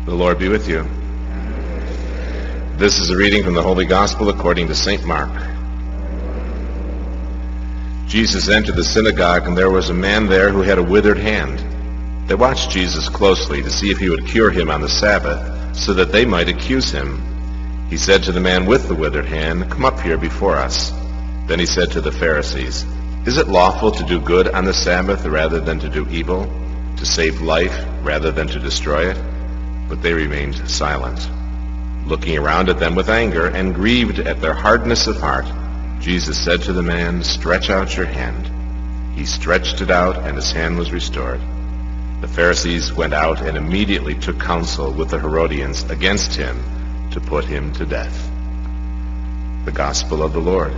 The Lord be with you. This is a reading from the Holy Gospel according to St. Mark. Jesus entered the synagogue, and there was a man there who had a withered hand. They watched Jesus closely to see if he would cure him on the Sabbath, so that they might accuse him. He said to the man with the withered hand, "Come up here before us." Then he said to the Pharisees, "Is it lawful to do good on the Sabbath rather than to do evil, to save life rather than to destroy it?" But they remained silent. Looking around at them with anger and grieved at their hardness of heart, Jesus said to the man, "Stretch out your hand." He stretched it out, and his hand was restored. The Pharisees went out and immediately took counsel with the Herodians against him to put him to death. The Gospel of the Lord.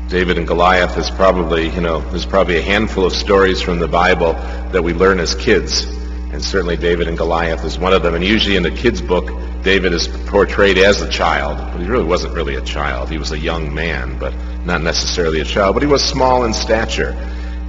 David and Goliath is probably, there's probably a handful of stories from the Bible that we learn as kids. And certainly David and Goliath is one of them. And usually in the kids' book, David is portrayed as a child. But he really wasn't really a child. He was a young man, but not necessarily a child. But he was small in stature.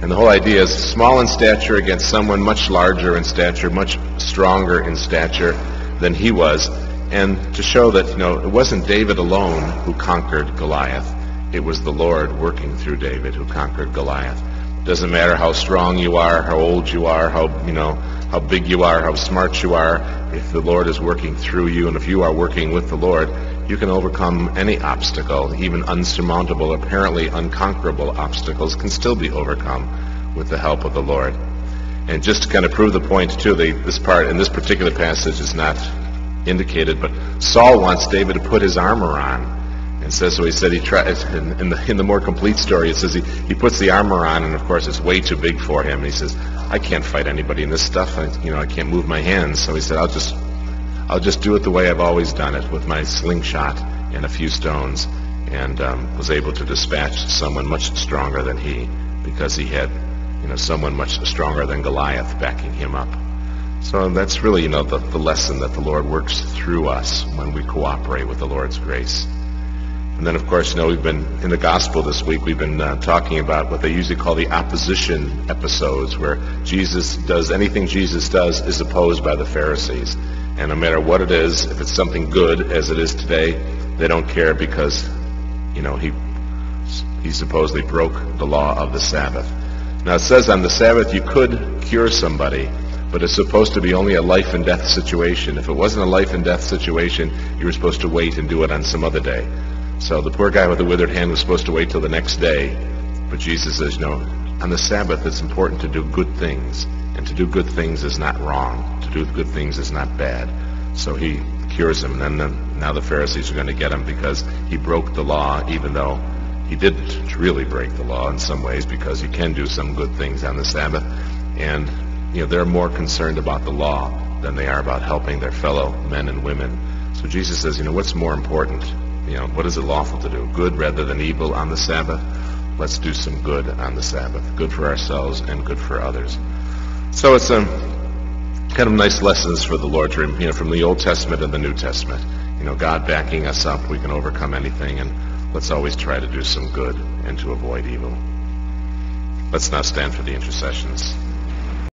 And the whole idea is small in stature against someone much larger in stature, much stronger in stature than he was. And to show that, it wasn't David alone who conquered Goliath. It was the Lord working through David who conquered Goliath. It doesn't matter how strong you are, how old you are, how big you are, how smart you are. If the Lord is working through you, and if you are working with the Lord, you can overcome any obstacle. Even unsurmountable, apparently unconquerable obstacles can still be overcome with the help of the Lord. And just to kind of prove the point, too, this part in this particular passage is not indicated, but Saul wants David to put his armor on. And so he said he tries, in the more complete story, it says he puts the armor on, and of course it's way too big for him. And he says, "I can't fight anybody in this stuff. I can't move my hands." So he said, I'll just do it the way I've always done it, with my slingshot and a few stones, and was able to dispatch someone much stronger than he, because he had, someone much stronger than Goliath backing him up. So that's really, the lesson that the Lord works through us when we cooperate with the Lord's grace. And then, of course, we've been, in the Gospel this week, we've been talking about what they usually call the opposition episodes, where anything Jesus does is opposed by the Pharisees. And no matter what it is, if it's something good, as it is today, they don't care because, he supposedly broke the law of the Sabbath. Now, it says on the Sabbath you could cure somebody, but it's supposed to be only a life and death situation. If it wasn't a life and death situation, you were supposed to wait and do it on some other day. So the poor guy with the withered hand was supposed to wait till the next day. But Jesus says, on the Sabbath it's important to do good things. And to do good things is not wrong. To do good things is not bad. So he cures him. And then now the Pharisees are going to get him because he broke the law, even though he didn't really break the law in some ways, because you can do some good things on the Sabbath. And, they're more concerned about the law than they are about helping their fellow men and women. So Jesus says, what's more important? What is it lawful to do? Good rather than evil on the Sabbath? Let's do some good on the Sabbath. Good for ourselves and good for others. So it's kind of nice lessons for the Lord to, from the Old Testament and the New Testament. God backing us up, we can overcome anything, and let's always try to do some good and to avoid evil. Let's now stand for the intercessions.